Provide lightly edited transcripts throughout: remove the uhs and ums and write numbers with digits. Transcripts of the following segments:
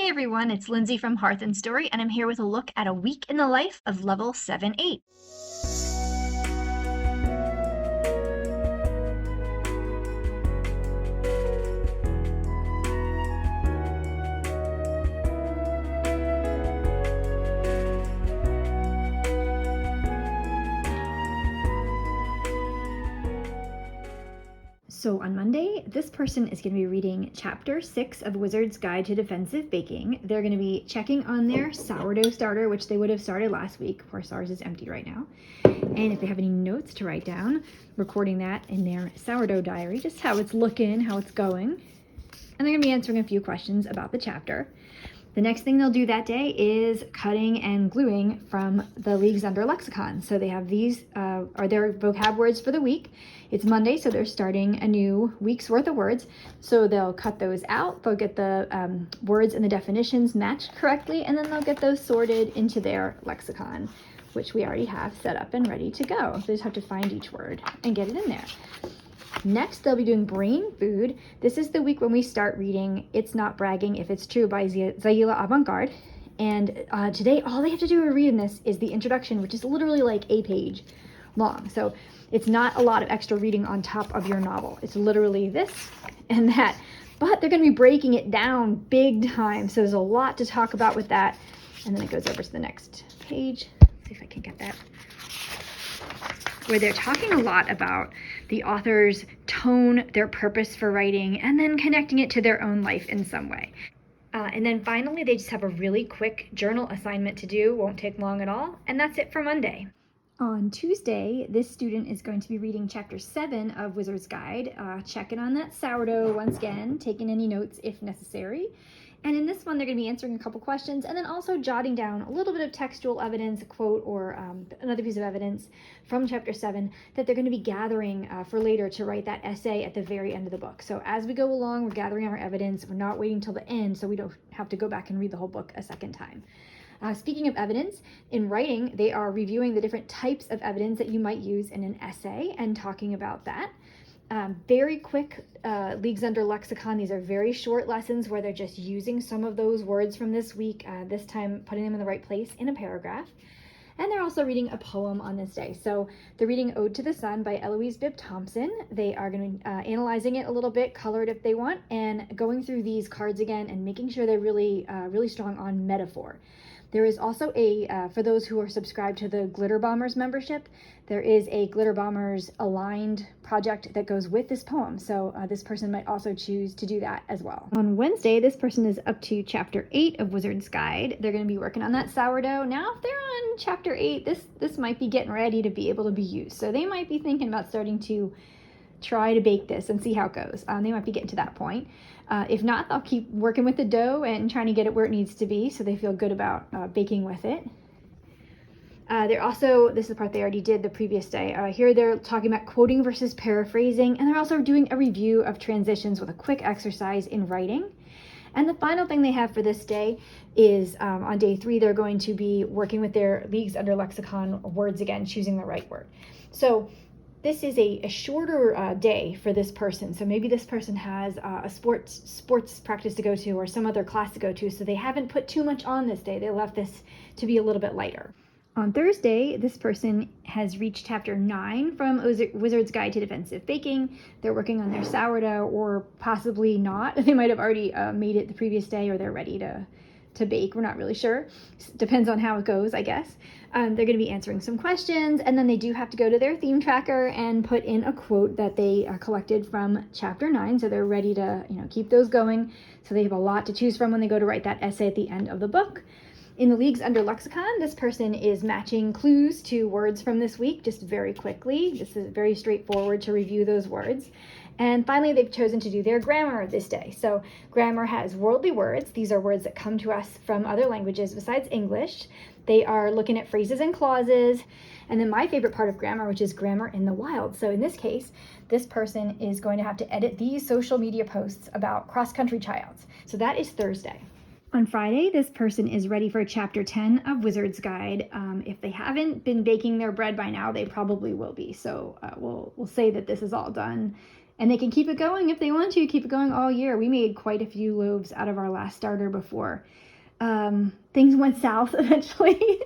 Hey everyone, it's Lindsay from Hearth Story, and I'm here with a look at a week in the life of level 7-8. So on Monday, this person is going to be reading Chapter 6 of Wizard's Guide to Defensive Baking. They're going to be checking on their sourdough starter, which they would have started last week. Of course, ours is empty right now. And if they have any notes to write down, recording that in their sourdough diary, just how it's looking, how it's going. And they're going to be answering a few questions about the chapter. The next thing they'll do that day is cutting and gluing from the Leagues Under Lexicon. So they have these are their vocab words for the week. It's Monday, so they're starting a new week's worth of words. So they'll cut those out. They'll get the words and the definitions matched correctly, and then they'll get those sorted into their lexicon, which we already have set up and ready to go. They just have to find each word and get it in there. Next, they'll be doing brain food. This is the week when we start reading It's Not Bragging If It's True by Zaila Avant-Garde. And today, all they have to do to read in this is the introduction, which is literally like a page long. So it's not a lot of extra reading on top of your novel. It's literally this and that. But they're going to be breaking it down big time. So there's a lot to talk about with that. And then it goes over to the next page. Let's see if I can get that. Where they're talking a lot about the author's tone, their purpose for writing, and then connecting it to their own life in some way. And then finally, they just have a really quick journal assignment to do. Won't take long at all. And that's it for Monday. On Tuesday, this student is going to be reading Chapter 7 of Wizard's Guide, checking on that sourdough once again, taking any notes if necessary. And in this one, they're going to be answering a couple questions and then also jotting down a little bit of textual evidence, a quote, or another piece of evidence from Chapter 7 that they're going to be gathering for later to write that essay at the very end of the book. So as we go along, we're gathering our evidence. We're not waiting till the end so we don't have to go back and read the whole book a second time. Speaking of evidence, in writing, they are reviewing the different types of evidence that you might use in an essay and talking about that. Very quick Leagues Under Lexicon. These are very short lessons where they're just using some of those words from this week, this time putting them in the right place in a paragraph. And they're also reading a poem on this day. So they're reading Ode to the Sun by Eloise Bibb Thompson. They are going to be analyzing it a little bit, colored if they want, and going through these cards again and making sure they're really strong on metaphor. There is also for those who are subscribed to the Glitter Bombers membership, there is a Glitter Bombers aligned project that goes with this poem. So this person might also choose to do that as well. On Wednesday, this person is up to Chapter 8 of Wizard's Guide. They're going to be working on that sourdough. Now, if they're on Chapter 8, this might be getting ready to be able to be used. So they might be thinking about starting to try to bake this and see how it goes. They might be getting to that point. If not, they'll keep working with the dough and trying to get it where it needs to be so they feel good about baking with it. They're also, this is the part they already did the previous day, here they're talking about quoting versus paraphrasing, and they're also doing a review of transitions with a quick exercise in writing. And the final thing they have for this day is on day 3, they're going to be working with their Leagues Under Lexicon words again, choosing the right word. So this is a shorter day for this person. So maybe this person has a sports practice to go to or some other class to go to. So they haven't put too much on this day. They left this to be a little bit lighter. On Thursday, this person has reached Chapter 9 from Wizard's Guide to Defensive Baking. They're working on their sourdough, or possibly not. They might have already made it the previous day, or they're ready to bake. We're not really sure. Depends on how it goes, I guess. They're going to be answering some questions, and then they do have to go to their theme tracker and put in a quote that they collected from Chapter 9. So they're ready to keep those going. So they have a lot to choose from when they go to write that essay at the end of the book. In the Leagues Under Lexicon, this person is matching clues to words from this week just very quickly. This is very straightforward to review those words. And finally, they've chosen to do their grammar this day. So grammar has worldly words. These are words that come to us from other languages besides English. They are looking at phrases and clauses. And then my favorite part of grammar, which is grammar in the wild. So in this case, this person is going to have to edit these social media posts about cross-country childs. So that is Thursday. On Friday, this person is ready for Chapter 10 of Wizard's Guide. If they haven't been baking their bread by now, they probably will be. So we'll say that this is all done And they can keep it going if they want to, keep it going all year. We made quite a few loaves out of our last starter before. Things went south eventually.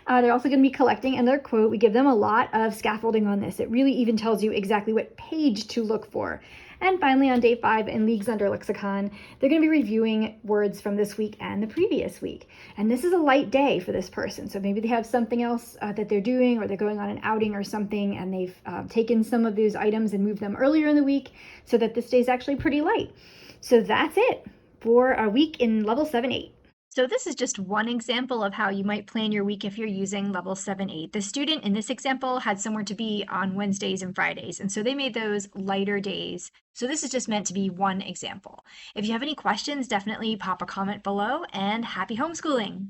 They're also going to be collecting another quote. We give them a lot of scaffolding on this. It really even tells you exactly what page to look for. And finally, on day 5 in Leagues Under Lexicon, they're going to be reviewing words from this week and the previous week. And this is a light day for this person. So maybe they have something else that they're doing, or they're going on an outing or something, and they've taken some of those items and moved them earlier in the week so that this day is actually pretty light. So that's it for a week in level 7-8. So this is just one example of how you might plan your week if you're using level 7-8. The student in this example had somewhere to be on Wednesdays and Fridays, and so they made those lighter days. So this is just meant to be one example. If you have any questions, definitely pop a comment below, and happy homeschooling!